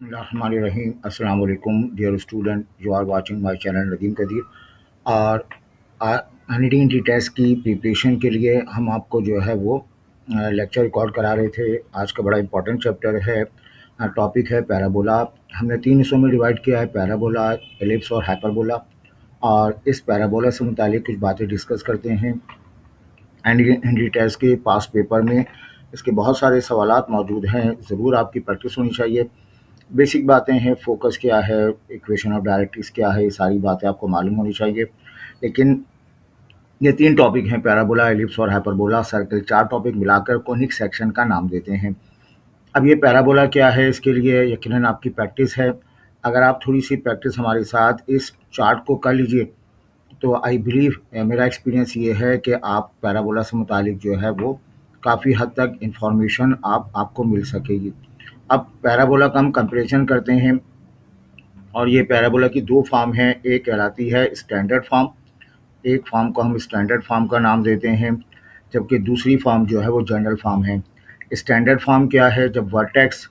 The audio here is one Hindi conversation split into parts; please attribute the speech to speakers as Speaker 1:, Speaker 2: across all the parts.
Speaker 1: Bismillahirrahmanirrahim. Assalamu alaikum, dear student. You are watching my channel Nadeem Qadeer और एनईटी टेस्ट की प्रिपरेशन के लिए हम आपको जो है वो लेक्चर रिकॉर्ड करा रहे थे। आज का बड़ा इंपॉर्टेंट चैप्टर है, टॉपिक है पैराबोला। हमने तीन हिस्सों में डिवाइड किया है, पैराबोला, एलिप्स और हाइपरबोला। और इस पैराबोला से मुतालिक कुछ बातें डिस्कस करते हैं। एनईटी टेस्ट के पास पेपर में इसके बहुत सारे सवालात मौजूद हैं, ज़रूर आपकी प्रैक्टिस होनी चाहिए। बेसिक बातें हैं, फोकस क्या है, इक्वेशन ऑफ डायरेक्ट्रिक्स क्या है, ये सारी बातें आपको मालूम होनी चाहिए। लेकिन ये तीन टॉपिक हैं, पैराबोला, एलिप्स और हाइपरबोला, सर्कल, चार टॉपिक मिलाकर कोनिक सेक्शन का नाम देते हैं। अब ये पैराबोला क्या है, इसके लिए यकीनन आपकी प्रैक्टिस है। अगर आप थोड़ी सी प्रैक्टिस हमारे साथ इस चार्ट को कर लीजिए तो आई बिलीव, मेरा एक्सपीरियंस ये है कि आप पैराबोला से मुतालिक जो है वो काफ़ी हद तक इंफॉर्मेशन आपको मिल सकेगी। अब पैराबोला का हम कंपैरिजन करते हैं और ये पैराबोला की दो फॉर्म हैं। एक कहलाती है स्टैंडर्ड फॉर्म, एक फॉर्म को हम स्टैंडर्ड फॉर्म का नाम देते हैं, जबकि दूसरी फॉर्म जो है वो जनरल फॉर्म है। स्टैंडर्ड फॉर्म क्या है? जब वर्टेक्स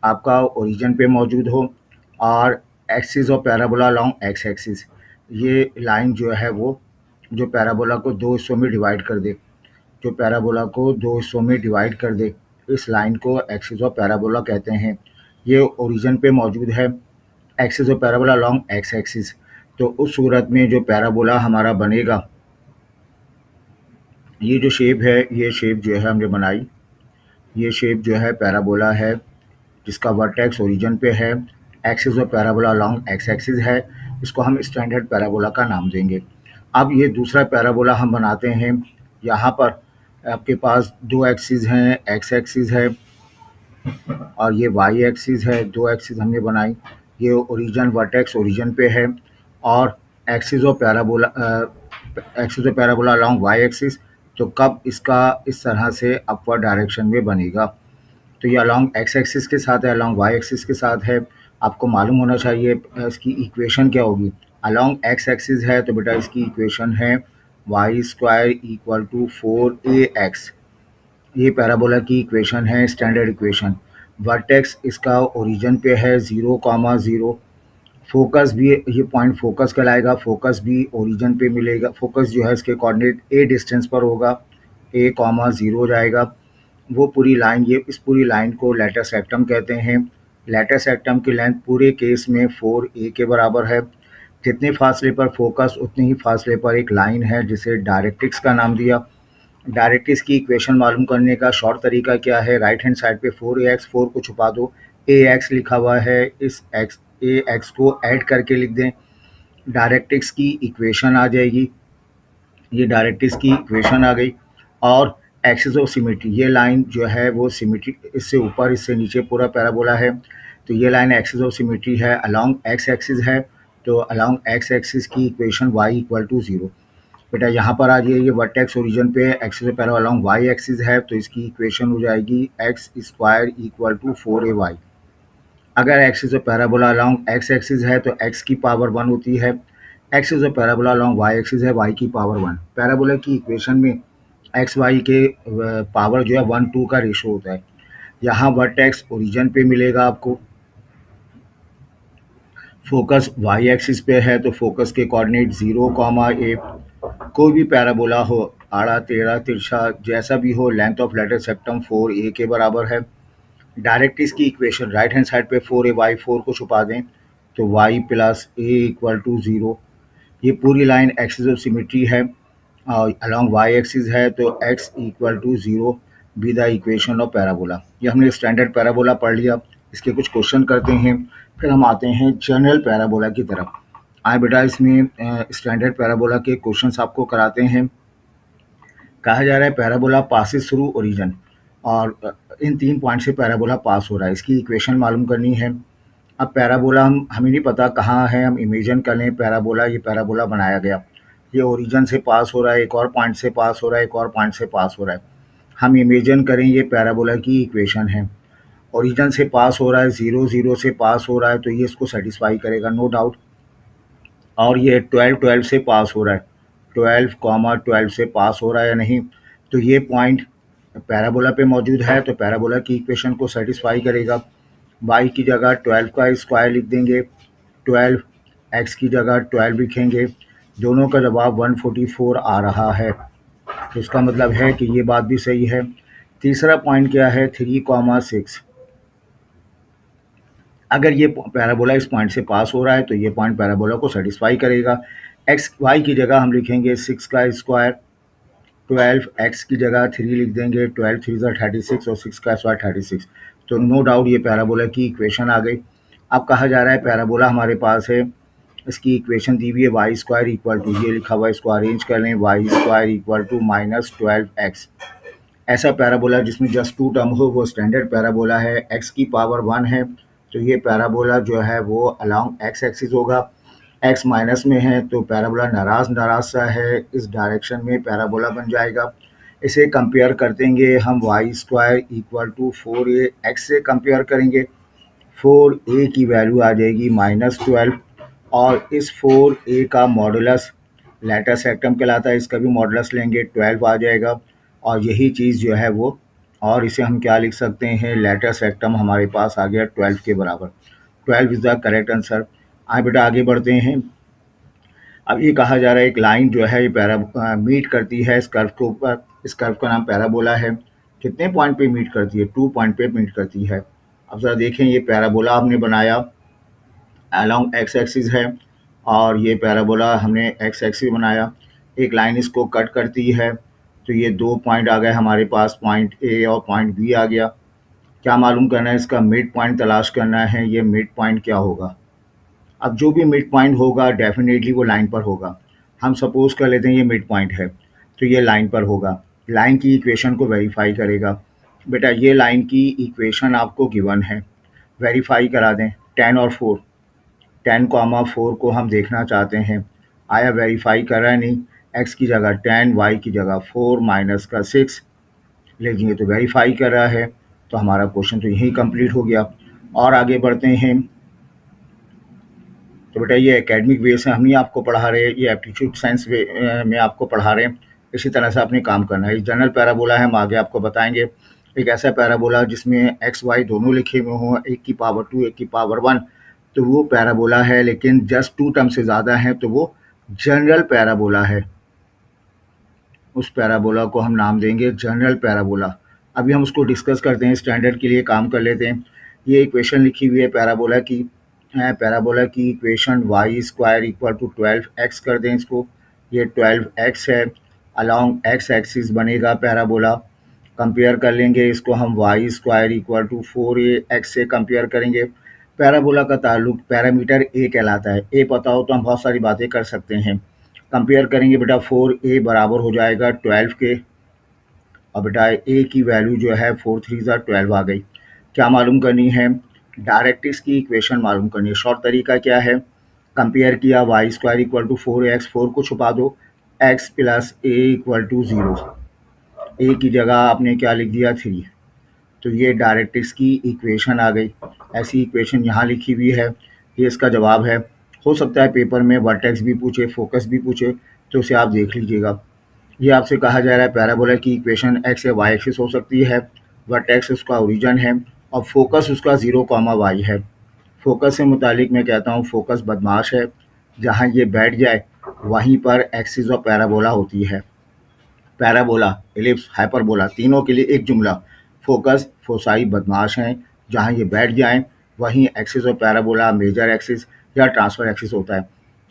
Speaker 1: आपका ओरिजिन पे मौजूद हो और axis of parabola along X axis, ये लाइन जो है वो जो पैराबोला को दो हिस्सों में डिवाइड कर दे, जो पैराबोला को दो हिस्सों में डिवाइड कर दे, इस लाइन को एक्सिस ऑफ पैराबोला कहते हैं। ये ओरिजिन पे मौजूद है, axis of parabola along X axis. तो उस सूरत में जो पैराबोला हमारा बनेगा, ये जो शेप है, ये शेप जो है हमने बनाई, ये शेप जो है पैराबोला है, जिसका वर्टेक्स ओरिजिन पे है, axis of parabola along X axis है। इसको हम स्टैंडर्ड पैराबोला का नाम देंगे। अब ये दूसरा पैराबोला हम बनाते हैं। यहाँ पर आपके पास दो एक्सिस हैं, एक्स एक्सिस है और ये वाई एक्सिस है। दो एक्सिस हमने बनाई, ये ओरिजिन वर्टेक्स ओरिजिन पे है और axis of parabola along Y axis. तो कब इसका इस तरह से अपवर्ड डायरेक्शन में बनेगा, तो ये अलोंग एक्स एक्सिस के साथ है, अलोंग वाई एक्सिस के साथ है। आपको मालूम होना चाहिए इसकी इक्वेशन क्या होगी। अलोंग एक्स एक्सिस है तो बेटा इसकी इक्वेशन है Y square equal to 4ax। ये पैराबोला की इक्वेशन है, स्टैंडर्ड इक्वेशन। वर्टेक्स इसका ओरिजिन पे है 0,0। फोकस भी, ये पॉइंट फोकस कहलाएगा, फोकस भी ओरिजिन पे मिलेगा। फोकस जो है इसके कोऑर्डिनेट a डिस्टेंस पर होगा, a,0 जाएगा। वो पूरी लाइन, ये इस पूरी लाइन को लेटर सेक्टम कहते हैं। लेटर सेक्टम की लेंथ पूरे केस में 4a के बराबर है। जितने फासले पर फोकस उतने ही फासले पर एक लाइन है जिसे डायरेक्ट्रिक्स का नाम दिया। डायरेक्ट्रिक्स की इक्वेशन मालूम करने का शॉर्ट तरीका क्या है? राइट हैंड साइड पे 4ax, 4 को छुपा दो, ax लिखा हुआ है, इस ax को ऐड करके लिख दें, डायरेक्ट्रिक्स की इक्वेशन आ जाएगी। ये डायरेक्ट्रिक्स की इक्वेशन आ गई। और एक्सिस ऑफ सिमेट्री, ये लाइन जो है वो सिमेट्री, इससे ऊपर इससे नीचे पूरा पैराबोला है, तो ये लाइन एक्सिस ऑफ सिमेट्री है, अलोंग एक्स एक्सिस है। तो अलोंग एक्स एक्सिस की इक्वेशन y इक्वल टू 0। बेटा यहाँ पर आ जाइए, ये वर्टेक्स ओरिजिन पे axis of parabola along y axis है, तो इसकी इक्वेशन हो जाएगी x square equal to 4ay। अगर axis of parabola along X axis है तो x की पावर 1 होती है, axis of parabola along y axis है, y की पावर 1। पैराबोला की इक्वेशन में एक्स वाई के पावर जो है 1:2 का रेशो होता है। यहाँ वर्टेक्स ओरिजिन पे मिलेगा आपको, फोकस वाई एक्सिस पे है तो फोकस के कोऑर्डिनेट 0,a। कोई भी पैराबोला हो, आड़ा टेढ़ा तिरछा जैसा भी हो, लेंथ ऑफ लेटर सेक्टम 4a के बराबर है। डायरेक्ट्रिक्स की इक्वेशन राइट हैंड साइड पे 4ay, 4 को छुपा दें तो y plus a equal to 0। ये पूरी लाइन एक्सिस ऑफ सिमेट्री है, अलोंग y एक्सिस है, तो x equal to 0 be the equation of parabola. ये हमने स्टैंडर्ड पैराबोला पढ़ लिया। इसके कुछ क्वेश्चन करते हैं, फिर हम आते हैं जनरल पैराबोला की तरफ। आए बेटा, इसमें स्टैंडर्ड पैराबोला के क्वेश्चंस आपको कराते हैं। कहा जा रहा है पैराबोला पासिस थ्रू ओरिजिन, और इन 3 पॉइंट से पैराबोला पास हो रहा है, इसकी इक्वेशन मालूम करनी है। अब पैराबोला हमें नहीं पता कहाँ है, हम इमेजिन कर लें पैराबोला, ये पैराबोला बनाया गया, ये ओरिजिन से पास हो रहा है, एक और पॉइंट से पास हो रहा है, एक और पॉइंट से पास हो रहा है। हम इमेजिन करें ये पैराबोला की इक्वेशन है, ओरिजिन से पास हो रहा है, 0 0 से पास हो रहा है, तो ये इसको सेटिस्फाई करेगा, नो डाउट। और ये 12 12 से पास हो रहा है, 12,12 से पास हो रहा है या नहीं, तो ये पॉइंट पैराबोला पे मौजूद है, तो पैराबोला की इक्वेशन को सेटिस्फाई करेगा। वाई की जगह 12 का स्क्वायर लिख देंगे, 12 एक्स की जगह 12 लिखेंगे। दोनों का जवाब 144 आ रहा है। तो इसका मतलब है कि ये बात भी सही है। तीसरा पॉइंट क्या है, 3,6। अगर ये पैराबोला इस पॉइंट से पास हो रहा है तो ये पॉइंट पैराबोला को सेटिस्फाई करेगा। एक्स वाई की जगह हम लिखेंगे 6 का स्क्वायर, 12 एक्स की जगह 3 लिख देंगे, 12 3 36 और 6 का स्क्वायर 36। तो नो डाउट ये पैराबोला की इक्वेशन आ गई। अब कहा जा रहा है पैराबोला हमारे पास है, इसकी इक्वेशन दी हुई है वाई स्क्वायर इक्वल टू, ये लिखा हुआ है, इसको अरेंज कर लें, Y square equal to -12x। ऐसा पैराबोला जिसमें जस्ट 2 टर्म हो वो स्टैंडर्ड पैराबोला है। x की पावर 1 है तो ये पैराबोला जो है वो अलॉन्ग x एक्सिस होगा। x माइनस में है तो पैराबोला नाराज नाराज सा है, इस डायरेक्शन में पैराबोला बन जाएगा। इसे कंपेयर करतेंगे हम y square equal to 4a, x से कंपेयर करेंगे, 4a की वैल्यू आ जाएगी -12 और इस 4a का मॉडुलस लेटर सेक्टम कहलाता है, इसका भी मॉडुलस लेंगे 12 आ जाएगा। और यही चीज़ जो है वो, और इसे हम क्या लिख सकते हैं, लेटर सेक्टम हमारे पास आ गया 12 के बराबर। 12 इज़ द करेक्ट आंसर। आए बेटा आगे बढ़ते हैं। अब ये कहा जा रहा है एक लाइन जो है ये मीट करती है इस कर्व के ऊपर, इस कर्व का नाम पैराबोला है। कितने पॉइंट पे मीट करती है, 2 पॉइंट पे मीट करती है। अब ज़रा देखें, ये पैराबोला हमने बनाया अलॉन्ग एक्स एक्सिस है और ये पैराबोला हमने एक्स एक्सिस बनाया, एक लाइन इसको कट करती है। तो ये 2 पॉइंट आ गए हमारे पास, पॉइंट ए और पॉइंट बी आ गया। क्या मालूम करना है, इसका मिड पॉइंट तलाश करना है। ये मिड पॉइंट क्या होगा, अब जो भी मिड पॉइंट होगा डेफिनेटली वो लाइन पर होगा। हम सपोज कर लेते हैं ये मिड पॉइंट है तो ये लाइन पर होगा, लाइन की इक्वेशन को वेरीफाई करेगा। बेटा ये लाइन की इक्वेशन आपको गिवन है, वेरीफाई करा दें। 10 और 4, 10,4 को हम देखना चाहते हैं, आया वेरीफाई कर रहा है नहीं। एक्स की जगह 10, वाई की जगह 4 माइनस का 6 लेंगे तो वेरीफाई कर रहा है। तो हमारा क्वेश्चन तो यहीं कंप्लीट हो गया। और आगे बढ़ते हैं। तो बेटा ये एकेडमिक वे से हम ही आपको पढ़ा रहे हैं, ये एप्टीट्यूड साइंस वे में आपको पढ़ा रहे हैं। इसी तरह से आपने काम करना है। जनरल पैराबोला है, हम आगे आपको बताएंगे। एक ऐसा पैराबोला जिसमें एक्स वाई दोनों लिखे हुए हों, एक की पावर 2 एक की पावर 1, तो वो पैराबोला है। लेकिन जस्ट 2 टर्म से ज़्यादा है तो वो जनरल पैराबोला है। उस पैराबोला को हम नाम देंगे जनरल पैराबोला। अभी हम उसको डिस्कस करते हैं, स्टैंडर्ड के लिए काम कर लेते हैं। ये इक्वेशन लिखी हुई है पैराबोला की, पैराबोला की equation y square equal to 12x कर दें इसको, ये 12x है, अलॉन्ग x एक्सिस बनेगा पैराबोला। कंपेयर कर लेंगे इसको हम, y square equal to 4a, x से कंपेयर करेंगे। पैराबोला का ताल्लुक पैरामीटर a कहलाता है, a पता हो तो हम बहुत सारी बातें कर सकते हैं। कंपेयर करेंगे बेटा, 4a बराबर हो जाएगा 12 के, और बेटा a की वैल्यू जो है 4 3 12 आ गई। क्या मालूम करनी है, डायरेक्ट इसकी इक्वेशन मालूम करनी है। शॉर्ट तरीका क्या है, कंपेयर किया Y square equal to 4x, 4 को छुपा दो, x plus a equal to 0, a की जगह आपने क्या लिख दिया 3। तो ये डायरेक्ट्रिक्स की इक्वेशन आ गई। ऐसी इक्वेशन यहाँ लिखी हुई है, ये इसका जवाब है। हो सकता है पेपर में वर्टेक्स भी पूछे, फोकस भी पूछे, तो उसे आप देख लीजिएगा। ये आपसे कहा जा रहा है पैराबोला की इक्वेशन एक्स या वाई एक्सिस हो सकती है, वर्टेक्स उसका ओरिजिन है और फोकस उसका 0,y है। फोकस से मुतालिक मैं कहता हूँ फोकस बदमाश है, जहाँ ये बैठ जाए वहीं पर एक्सिस और पैराबोला होती है। पैराबोला, एलिप्स, हाइपरबोला, तीनों के लिए एक जुमला, फोकस फोसाई बदमाश हैं, जहाँ ये बैठ जाएं वहीं एक्सिस और पैराबोला मेजर एक्सिस या ट्रांसफर एक्सिस होता है।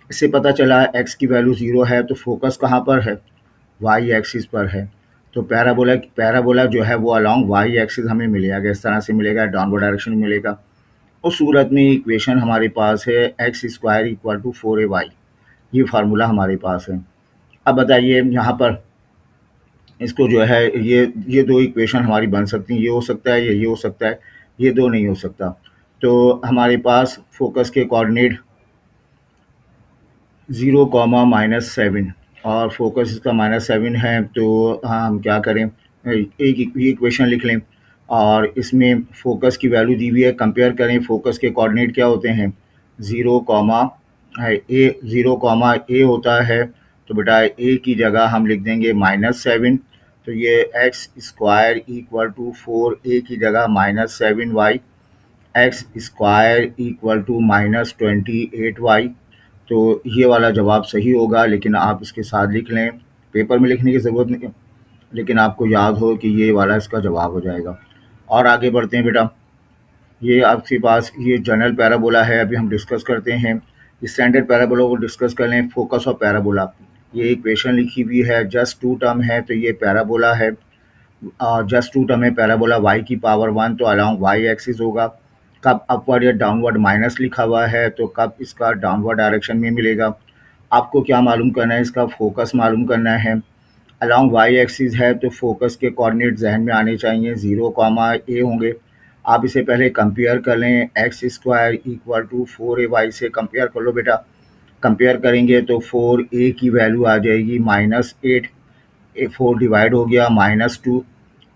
Speaker 1: इससे पता चला एक्स की वैल्यू 0 है तो फोकस कहाँ पर है, वाई एक्सिस पर है। तो पैराबोला पैराबोला जो है वो अलॉन्ग वाई एक्सिस हमें मिलेगा, इस तरह से मिलेगा, डाउनवर्ड डायरेक्शन में मिलेगा। उस सूरत में इक्वेशन हमारे पास है x square equal to 4ay, ये फार्मूला हमारे पास है। अब बताइए यहाँ पर इसको जो है ये 2 इक्वेशन हमारी बन सकती हैं, ये हो सकता है, ये हो सकता है, ये 2 नहीं हो सकता। तो हमारे पास फोकस के कोऑर्डिनेट 0, -7 और फोकस इसका -7 है। तो हम क्या करें, एक इक्वेशन लिख लें और इसमें फोकस की वैल्यू दी हुई है, कंपेयर करें। फोकस के कोऑर्डिनेट क्या होते हैं, 0, a होता है। तो बेटा a की जगह हम लिख देंगे -7, तो ये x square equal to 4a की जगह -7y x square equal to -28y। तो ये वाला जवाब सही होगा, लेकिन आप इसके साथ लिख लें, पेपर में लिखने की ज़रूरत नहीं है, लेकिन आपको याद हो कि ये वाला इसका जवाब हो जाएगा। और आगे बढ़ते हैं बेटा। ये आपके पास ये जनरल पैराबोला है, अभी हम डिस्कस करते हैं। स्टैंडर्ड पैराबोला को डिस्कस कर लें। फोकस ऑफ पैराबोला, ये इक्वेशन लिखी हुई है, जस्ट टू टर्म है, तो ये पैराबोला है। जस्ट टू टर्म है पैराबोला, y की पावर 1, तो अलॉन्ग y एक्सिस होगा। कब अपवर्ड या डाउनवर्ड माइनस लिखा हुआ है, तो कब इसका डाउनवर्ड डायरेक्शन में मिलेगा। आपको क्या मालूम करना है, इसका फोकस मालूम करना है। अलॉन्ग वाई एक्सिस है, तो फोकस के कोऑर्डिनेट जहन में आने चाहिए, 0, होंगे। आप इसे पहले कंपेयर कर लें, x square equal to 4ay से कंपेयर कर लो बेटा। कंपेयर करेंगे तो 4a की वैल्यू आ जाएगी -8, 4 डिवाइड हो गया -2,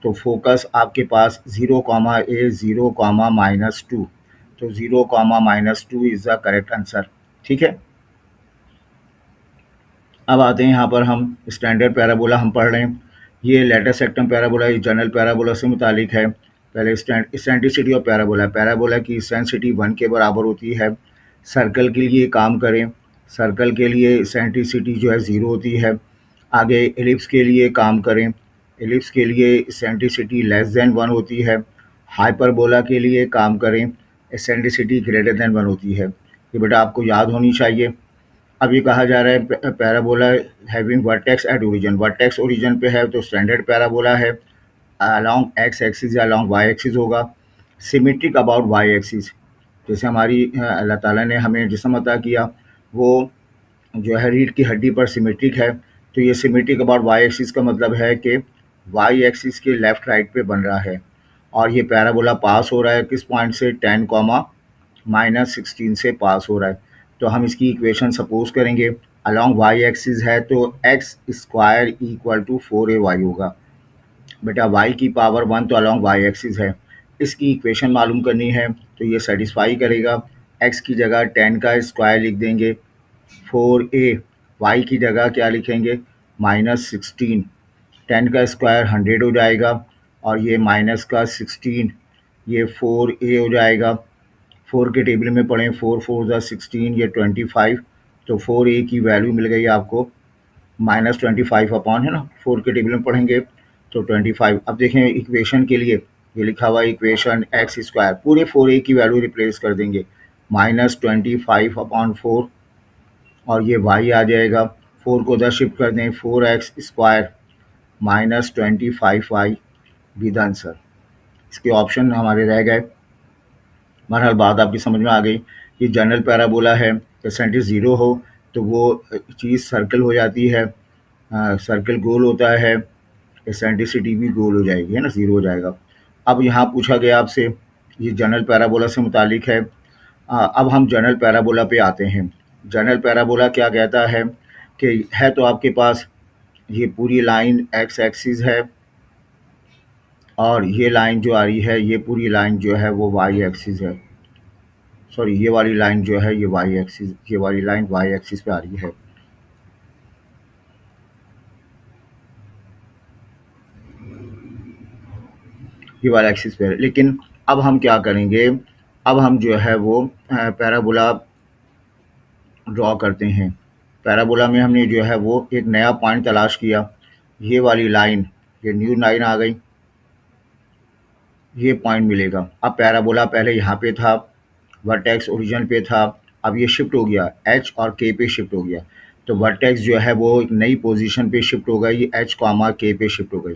Speaker 1: तो फोकस आपके पास 0, 0, -2, तो 0, -2 इज़ द करेक्ट आंसर। ठीक है। अब आते हैं यहाँ पर हम स्टैंडर्ड पैराबोला हम पढ़ रहे हैं। ये लेटर सेक्टम पैराबोला, ये जनरल पैराबोला से मुतालिक है। पहले इसेंट्रिसिटी ऑफ पैराबोला, पैराबोला की इसेंट्रिसिटी 1 के बराबर होती है। सर्कल के लिए काम करें, सर्कल के लिए इसेंट्रिसिटी जो है 0 होती है। आगे एलिप्स के लिए काम करें, एलिप्स के लिए इसेंट्रिसिटी <1 होती है। हाइपरबोला के लिए काम करें, इसेंट्रिसिटी <1 होती है। ये बेटा आपको याद होनी चाहिए। अब ये कहा जा रहा है parabola having vertex at origin, vertex origin पे है, तो स्टैंडर्ड पैराबोला है। अलॉन्ग एक्स एक्सिस या अलॉन्ग वाई एक्सिस होगा। सिमेट्रिक अबाउट वाई एक्सिस, जैसे हमारी अल्लाह ताला ने हमें जिस्म अता किया, वो जो है रीढ़ की हड्डी पर सिमेट्रिक है। तो ये सिमेट्रिक अबाउट वाई एक्सिस का मतलब है कि वाई एक्सिस के लेफ़्ट राइट पे बन रहा है। और ये पैराबोला पास हो रहा है किस पॉइंट से, 10, -16 से पास हो रहा है। तो हम इसकी इक्वेशन सपोज करेंगे, अलॉन्ग वाई एक्सिस है, तो x square equal to 4ay होगा। बेटा y की पावर 1 तो अलॉन्ग वाई एक्सिस है, इसकी इक्वेशन मालूम करनी है, तो ये सेटिस्फाई करेगा। x की जगह 10 का स्क्वायर लिख देंगे 4a, y की जगह क्या लिखेंगे -16, 10 का स्क्वायर 100 हो जाएगा, और ये माइनस का 16, ये 4a हो जाएगा। 4 के टेबल में पढ़ें, 4 4 ज़ा 16, ये 25, तो 4a की वैल्यू मिल गई आपको -25 अपॉन, है ना, 4 के टेबल में पढ़ेंगे तो 25। अब देखें इक्वेशन के लिए ये लिखा हुआ इक्वेशन एक्स स्क्वायर, पूरे 4a की वैल्यू रिप्लेस कर देंगे, -25 अपॉन 4, और ये y आ जाएगा। 4 को उधर शिफ्ट कर दें, 4x square -25y be the answer. इसके ऑप्शन हमारे रह गए। बहरहाल बात आपकी समझ में आ गई। ये जनरल पैराबोला है, परसेंटेज 0 हो तो वो चीज़ सर्कल हो जाती है, सर्कल गोल होता है, एसेंट्रिसिटी भी गोल हो जाएगी, है ना, 0 हो जाएगा। अब यहाँ पूछा गया आपसे, ये जनरल पैराबोला से मुतालिक है। अब हम जनरल पैराबोला पे आते हैं। जनरल पैराबोला क्या कहता है कि है तो आपके पास ये पूरी लाइन एक्स एक्सिस है, और ये लाइन जो आ रही है, ये पूरी लाइन जो है वो वाई एक्सिस है। सॉरी, ये वाली लाइन जो है ये वाई एक्सिस, ये वाली लाइन वाई एक्सिस पे आ रही है। ये वाला एक्सिस पे है। लेकिन अब हम क्या करेंगे, अब हम जो है वो पैराबोला ड्रॉ करते हैं। पैराबोला में हमने जो है वो एक नया पॉइंट तलाश किया, ये वाली लाइन, ये न्यू लाइन आ गई, ये पॉइंट मिलेगा। अब पैराबोला पहले यहाँ पे था, वर्टेक्स ओरिजिन पे था, अब ये शिफ्ट हो गया, एच और के पे शिफ्ट हो गया, तो वर्टेक्स जो है वो एक नई पोजीशन पे शिफ्ट हो गई, एच कॉमा के पे शिफ्ट हो गई,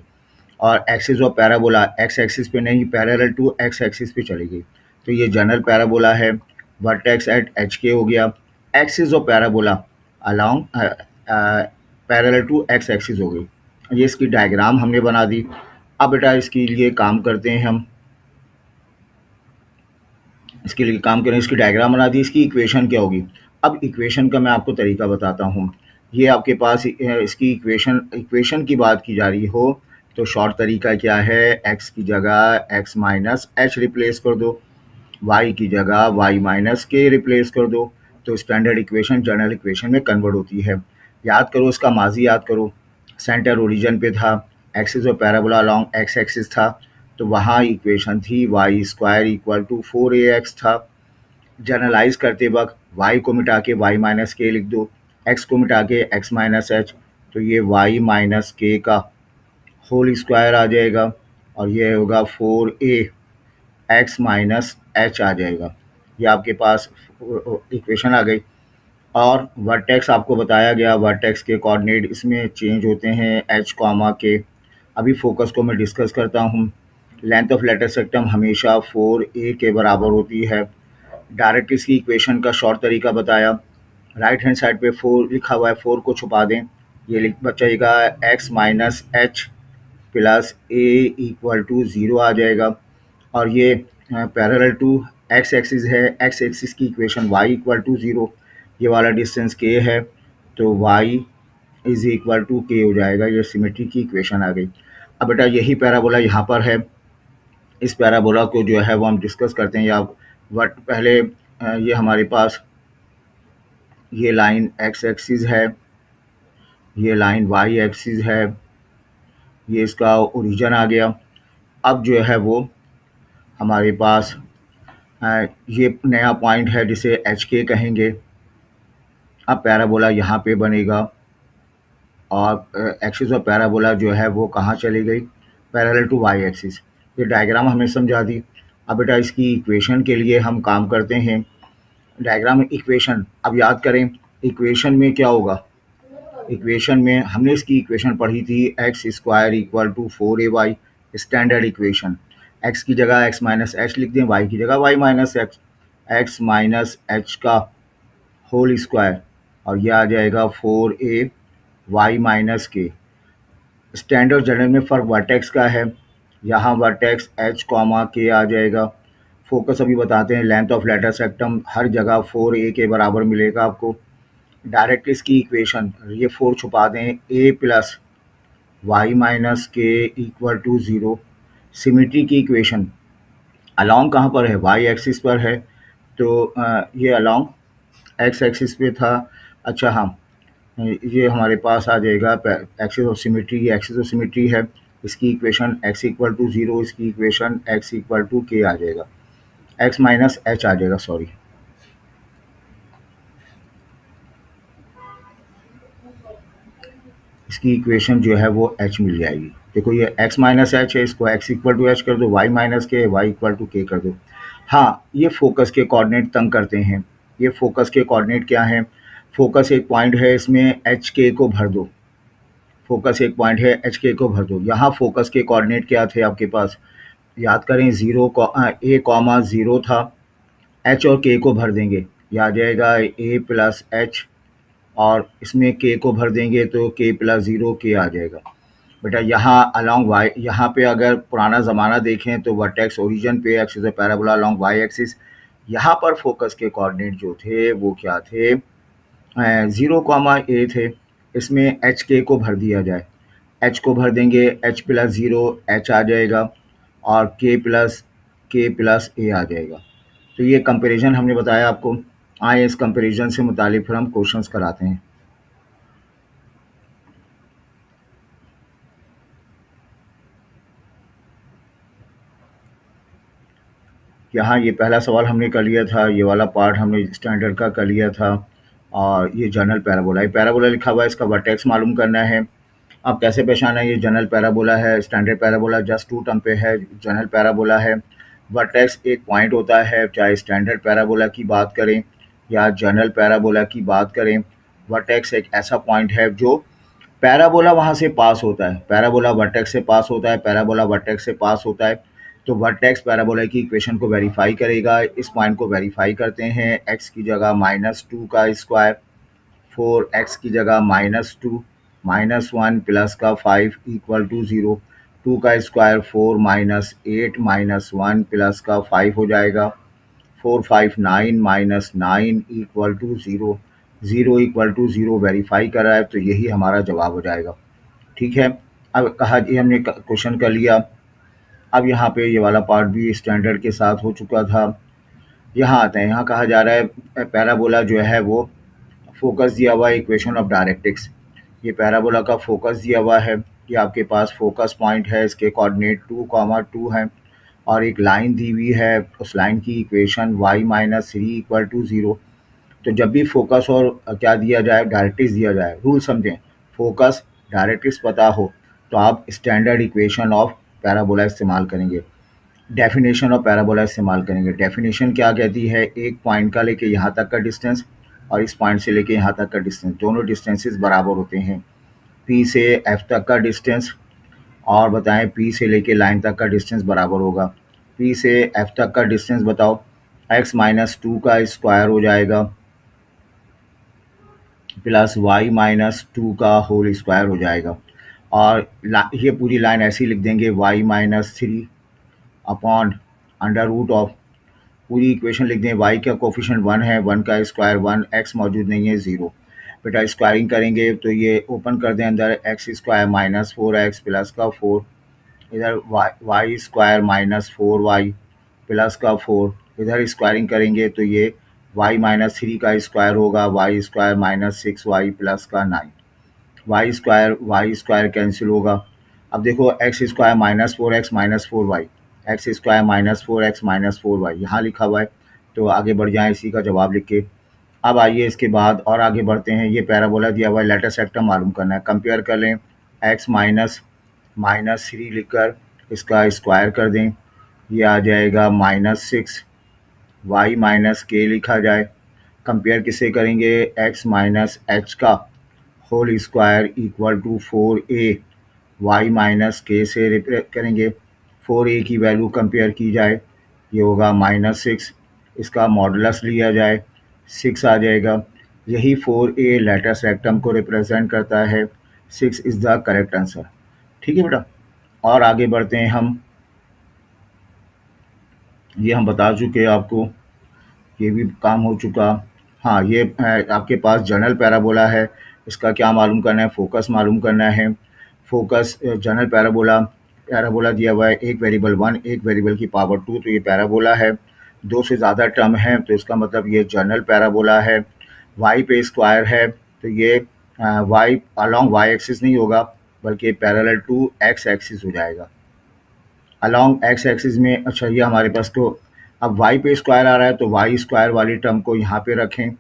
Speaker 1: और axis of parabola x axis पे नहीं, पैरेलल टू एक्स एक्सिस पे चली गई। तो ये जनरल पैराबोला है, वर्टेक्स एट एच के हो गया, axis of parabola along parallel to x axis हो गई। ये इसकी डायग्राम हमने बना दी। अब बेटा इसके लिए काम करते हैं हम, इसके लिए काम करें, इसकी डायग्राम बना दी, इसकी इक्वेशन क्या होगी। अब इक्वेशन का मैं आपको तरीका बताता हूँ। ये आपके पास इसकी इक्वेशन की बात की जा रही हो तो शॉर्ट तरीका क्या है, x की जगह x माइनस एच रिप्लेस कर दो, y की जगह y माइनस के रिप्लेस कर दो, तो स्टैंडर्ड इक्वेशन जनरल इक्वेशन में कन्वर्ट होती है। याद करो, इसका माजी याद करो, सेंटर ओरिजिन पे था, axis of parabola along x axis था, तो वहाँ इक्वेशन थी Y square equal to 4ax था। जनरलाइज करते वक्त y को मिटा के y माइनस के लिख दो, x को मिटा के x माइनस एच, तो ये y माइनस के का होल स्क्वायर आ जाएगा और ये होगा 4a x माइनस एच आ जाएगा। ये आपके पास इक्वेशन आ गई। और वर्टेक्स आपको बताया गया, वर्टेक्स के कोऑर्डिनेट इसमें चेंज होते हैं h कॉमा के। अभी फोकस को मैं डिस्कस करता हूँ। लेंथ ऑफ लेटर सेक्टम हमेशा 4a के बराबर होती है। डायरेक्ट इसकी इक्वेशन का शॉर्ट तरीका बताया। राइट हैंड साइड पे 4 लिखा हुआ है, 4 को छुपा दें, ये लिख बचेगा x minus h plus a equal to 0 आ जाएगा। और ये पैरेलल टू x एक्सिस है, x एक्सिस की इक्वेशन y इक्वल टू 0, ये वाला डिस्टेंस k है तो y is equal to k हो जाएगा। ये सिमेट्री की इक्वेशन आ गई। अब बेटा यही पैराबोला यहाँ पर है। इस पैराबोला को जो है वो हम डिस्कस करते हैं। या वट पहले ये हमारे पास ये लाइन x एक्सिस है, ये लाइन y एक्सिस है, ये इसका ओरिजिन आ गया। अब जो है वो हमारे पास ये नया पॉइंट है जिसे एच के कहेंगे। अब पैराबोला यहाँ पे बनेगा और एक्सिस ऑफ पैराबोला जो है वो कहाँ चली गई, पैरेलल टू वाई एक्सिस। ये डायग्राम हमने समझा दी। अब बेटा इसकी इक्वेशन के लिए हम काम करते हैं। डायग्राम इक्वेशन अब याद करें, इक्वेशन में क्या होगा, इक्वेशन में हमने इसकी इक्वेशन पढ़ी थी x square equal to 4ay, standard equation. x की जगह x माइनस एच लिख दें, y की जगह y minus H, x minus h का होल स्क्वायर और यह आ जाएगा 4a y माइनस के। स्टैंडर्ड जनरल में फ़र्क वर्टेक्स का है, यहाँ वर्टेक्स h कॉमा के आ जाएगा। फोकस अभी बताते हैं। लेंथ ऑफ लेटर सेक्टम हर जगह 4a के बराबर मिलेगा आपको। डायरेक्ट इसकी इक्वेशन, ये 4 छुपा दें, a प्लस वाई माइनस के इक्वल टू 0। सिमेट्री की इक्वेशन अलॉन्ग कहाँ पर है, वाई एक्सिस पर है, तो ये अलॉन्ग एक्स एक्सिस पे था। अच्छा हाँ, ये हमारे पास आ जाएगा एक्सिस ऑफ सिमेट्री, ये एक्सिस ऑफ सिमेट्री है। इसकी इक्वेशन x इक्वल टू 0, इसकी इक्वेशन x इक्वल टू के आ जाएगा, x माइनस एच आ जाएगा, सॉरी। इसकी इक्वेशन जो है वो h मिल जाएगी। देखो ये x माइनस एच है, इसको x इक्वल टू एच कर दो, y माइनस के y इक्वल टू के कर दो। हाँ, ये फोकस के कोऑर्डिनेट तंग करते हैं। ये फोकस के कोऑर्डिनेट क्या हैं, फोकस एक पॉइंट है, इसमें एच के को भर दो। फोकस एक पॉइंट है, एच के को भर दो। यहाँ फोकस के कोऑर्डिनेट क्या थे आपके पास, याद करें, a कॉमा 0 था, h और k को भर देंगे, यह आ जाएगा a प्लस एच, और इसमें k को भर देंगे तो k प्लस 0 k आ जाएगा। बेटा यहाँ अलॉन्ग y, यहाँ पे अगर पुराना ज़माना देखें तो वर्टेक्स ओरिजिन पे, axis of parabola along y axis. यहाँ पर फोकस के कोऑर्डिनेट जो थे वो क्या थे, 0 कॉमा a थे। इसमें एच के को भर दिया जाए, h को भर देंगे, h प्लस 0 h आ जाएगा और k प्लस a आ जाएगा। तो ये कंपैरिजन हमने बताया आपको। आए इस कंपैरिजन से मुतालिक फिर हम क्वेश्चंस कराते हैं। यहाँ ये पहला सवाल हमने कर लिया था, ये वाला पार्ट हमने स्टैंडर्ड का कर लिया था। और ये जनरल पैराबोला, ये पैराबोला लिखा हुआ है, इसका वर्टेक्स मालूम करना है। अब कैसे पहचाना है, ये जनरल पैराबोला है, स्टैंडर्ड पैराबोला जस्ट 2 टर्म पे है, जनरल पैराबोला है। वर्टेक्स एक पॉइंट होता है, चाहे स्टैंडर्ड पैराबोला की बात करें या जनरल पैराबोला की बात करें। वर्टेक्स एक ऐसा पॉइंट है जो पैराबोला वहाँ से पास होता है, पैराबोला वर्टेक्स से पास होता है, पैराबोला वर्टेक्स से पास होता है। तो वर्टेक्स पैराबोला की इक्वेशन को वेरीफाई करेगा। इस पॉइंट को वेरीफाई करते हैं, x की जगह -2 का स्क्वायर, 4x की जगह -2, -1 प्लस का 5 इक्वल टू 0, 2 का स्क्वायर 4 -8 -1 प्लस का 5 हो जाएगा, 4 5 9 -9 equal to 0, 0 equal to 0 verify कर रहा है, तो यही हमारा जवाब हो जाएगा। ठीक है, अब कहा जी हमने क्वेश्चन कर लिया। अब यहाँ पे ये वाला पार्ट भी स्टैंडर्ड के साथ हो चुका था। यहाँ आते हैं, यहाँ कहा जा रहा है पैराबोला जो है वो फोकस दिया हुआ है, इक्वेशन ऑफ डायरेक्ट्रिक्स। ये पैराबोला का फोकस दिया हुआ है, ये आपके पास फोकस पॉइंट है, इसके कोऑर्डिनेट 2, 2 हैं। और एक लाइन दी हुई है, उस लाइन की equation y minus 3 equal to 0। तो जब भी फोकस और क्या दिया जाए, डायरेक्ट्रिक्स दिया जाए, रूल समझें, फोकस डायरेक्ट्रिक्स पता हो तो आप स्टैंडर्ड इक्वेशन ऑफ पैराबोला इस्तेमाल करेंगे, डेफिनेशन ऑफ पैराबोला इस्तेमाल करेंगे। डेफिनेशन क्या कहती है, एक पॉइंट का लेके यहाँ तक का डिस्टेंस और इस पॉइंट से लेके यहाँ तक का डिस्टेंस, दोनों डिस्टेंसेस बराबर होते हैं। पी से एफ तक का डिस्टेंस और बताएं पी से लेके लाइन तक का डिस्टेंस बराबर होगा। पी से एफ तक का डिस्टेंस बताओ, एक्स माइनस 2 का स्क्वायर हो जाएगा प्लस वाई माइनस 2 का होल स्क्वायर हो जाएगा। और ये पूरी लाइन ऐसी लिख देंगे, y minus 3 upon under root of, पूरी इक्वेशन लिख दें, y का कोफिशिएंट 1 है, 1 का स्क्वायर 1, x मौजूद नहीं है 0। बेटा स्क्वायरिंग करेंगे तो ये ओपन कर दें अंदर, x square minus 4x plus का 4, इधर Y square minus 4y plus का 4, इधर स्क्वायरिंग करेंगे तो ये y माइनस 3 का स्क्वायर होगा, Y square minus 6y plus का 9, वाई स्क्वायर कैंसिल होगा। अब देखो x square minus 4x minus 4y, x square minus 4x minus 4y यहाँ लिखा हुआ है, तो आगे बढ़ जाएं इसी का जवाब लिख के। अब आइए इसके बाद और आगे बढ़ते हैं। ये पैराबोला दिया हुआ है, लेटेस्ट सेक्टर मालूम करना है, कंपेयर कर लें। x माइनस माइनस 3 लिखकर इसका स्क्वायर कर दें, ये आ जाएगा -6, y माइनस के लिखा जाए, कंपेयर किसे करेंगे, x माइनस एच का whole square equal to 4a, y minus k से रिप्लेस करेंगे, 4a की वैल्यू कंपेयर की जाए, ये होगा -6, इसका मॉडुलस लिया जाए 6 आ जाएगा। यही 4a लेटेस्ट रेक्टम को रिप्रेजेंट करता है, 6 इज़ द करेक्ट आंसर। ठीक है बेटा, और आगे बढ़ते हैं हम। ये हम बता चुके आपको, ये भी काम हो चुका। हाँ, ये आपके पास जनरल पैराबोला है, इसका क्या मालूम करना है, फोकस मालूम करना है। फोकस जनरल पैराबोला दिया हुआ है, एक वेरिएबल 1 एक वेरिएबल की पावर 2, तो ये पैराबोला है। 2 से ज़्यादा टर्म है तो इसका मतलब ये जनरल पैराबोला है। वाई पे स्क्वायर है तो ये वाई अलॉन्ग वाई एक्सिस नहीं होगा बल्कि पैरेलल टू एक्स एक्सिस हो जाएगा, अलॉन्ग एक्स एक्सिस में। अच्छा, ये हमारे पास तो अब वाई पे स्क्वायर आ रहा है तो वाई स्क्वायर वाली टर्म को यहाँ पे रखें,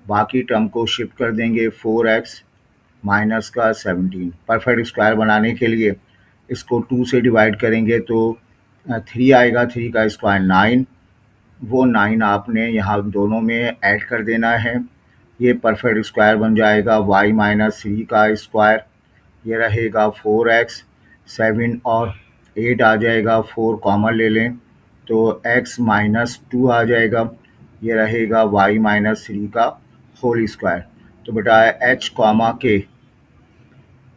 Speaker 1: बाकी टर्म को शिफ्ट कर देंगे 4x माइनस का 17। परफेक्ट स्क्वायर बनाने के लिए इसको 2 से डिवाइड करेंगे तो 3 आएगा, 3 का स्क्वायर 9, वो 9 आपने यहाँ दोनों में ऐड कर देना है, ये परफेक्ट स्क्वायर बन जाएगा। y माइनस 3 का स्क्वायर, ये रहेगा 4x, 7 और 8 आ जाएगा, 4 कॉमन ले लें तो x माइनस 2 आ जाएगा, ये रहेगा y माइनस 3 का होल स्क्वायर। तो बेटा h कॉमा के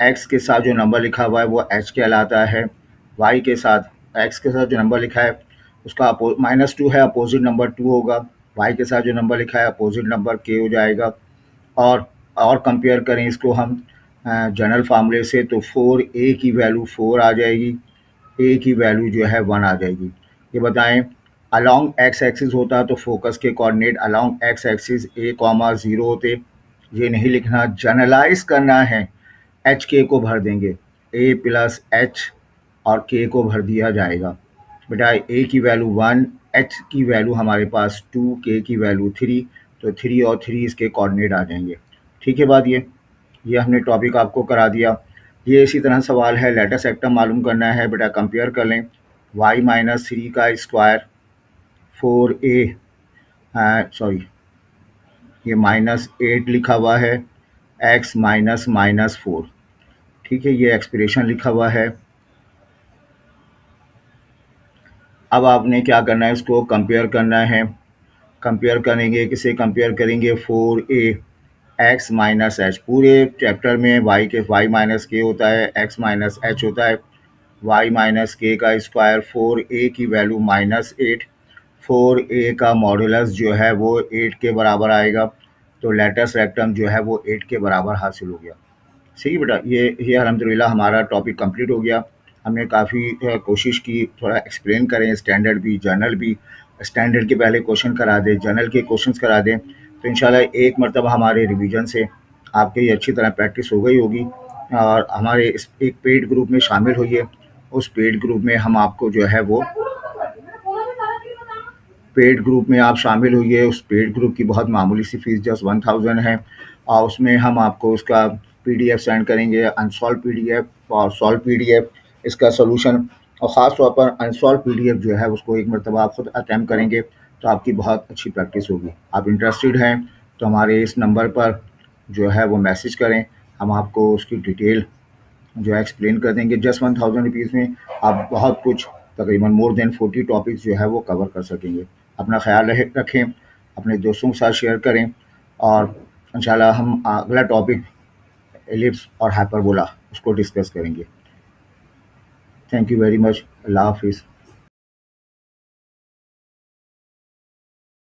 Speaker 1: x के साथ जो नंबर लिखा हुआ है वो h कहलाता है, y के साथ x के साथ जो नंबर लिखा है उसका -2 है, अपोजिट नंबर 2 होगा, y के साथ जो नंबर लिखा है अपोजिट नंबर k हो जाएगा। और कंपेयर करें इसको हम जनरल फार्मूले से तो 4a की वैल्यू 4 आ जाएगी, a की वैल्यू जो है 1 आ जाएगी। ये बताएं, अलॉन्ग एक्स एक्सिस होता तो फोकस के coordinate along x axis a, 0 होते, ये नहीं लिखना, जनरलाइज करना है, एच के को भर देंगे, a प्लस एच और k को भर दिया जाएगा। बेटा a की वैल्यू 1, h की वैल्यू हमारे पास 2, k की वैल्यू 3, तो 3 और 3 इसके कोऑर्डिनेट आ जाएंगे। ठीक है बात, ये हमने टॉपिक आपको करा दिया। ये इसी तरह सवाल है, लेटेस्ट सेक्टम मालूम करना है, बेटा कंपेयर कर लें, y माइनस 3 का स्क्वायर 4a, सॉरी ये -8 लिखा हुआ है, x माइनस -4, ठीक है, ये एक्सप्रेशन लिखा हुआ है। अब आपने क्या करना है, इसको कंपेयर करना है, कंपेयर करेंगे, किसे कंपेयर करेंगे, 4a x माइनस एच, पूरे चैप्टर में y माइनस के होता है, x माइनस एच होता है, y माइनस के का स्क्वायर 4a की वैल्यू -8, 4a का मॉडुलस जो है वो 8 के बराबर आएगा, तो लेटेस्ट रेक्टम जो है वो 8 के बराबर हासिल हो गया। सही बेटा, ये अल्हम्दुलिल्लाह हमारा टॉपिक कंप्लीट हो गया। हमने काफ़ी कोशिश की थोड़ा एक्सप्लेन करें, स्टैंडर्ड भी जनरल भी, स्टैंडर्ड के पहले क्वेश्चन करा दें, जनरल के क्वेश्चंस करा दें, तो इंशाल्लाह एक मरतबा हमारे रिवीजन से आपकी अच्छी तरह प्रैक्टिस हो गई होगी। और हमारे इस एक पेड ग्रुप में शामिल होइए, उस पेड ग्रुप में हम आपको जो है वो पेड ग्रुप में आप शामिल हुइए। उस पेड ग्रुप की बहुत मामूली सी फ़ीस जस्ट 1000 है और उसमें हम आपको उसका पीडीएफ सेंड करेंगे, अनसॉल्व पीडीएफ और सॉल्व पीडीएफ, इसका सॉल्यूशन, और ख़ास तौर पर अनसॉल्व पीडीएफ जो है उसको एक मरतबा आप खुद अटेम्प्ट करेंगे तो आपकी बहुत अच्छी प्रैक्टिस होगी। आप इंटरेस्टेड हैं तो हमारे इस नंबर पर जो है वो मैसेज करें, हम आपको उसकी डिटेल जो है एक्सप्लेन कर देंगे। जस्ट 1000 रुपीज़ में आप बहुत कुछ, तकरीबन मोर देन 40 टॉपिक्स जो है वो कवर कर सकेंगे। अपना ख्याल रखें, अपने दोस्तों के साथ शेयर करें और इंशाल्लाह हम अगला टॉपिक एलिप्स और हाइपरबोला उसको डिस्कस करेंगे। Thank you very much. अल्लाह हाफिज़।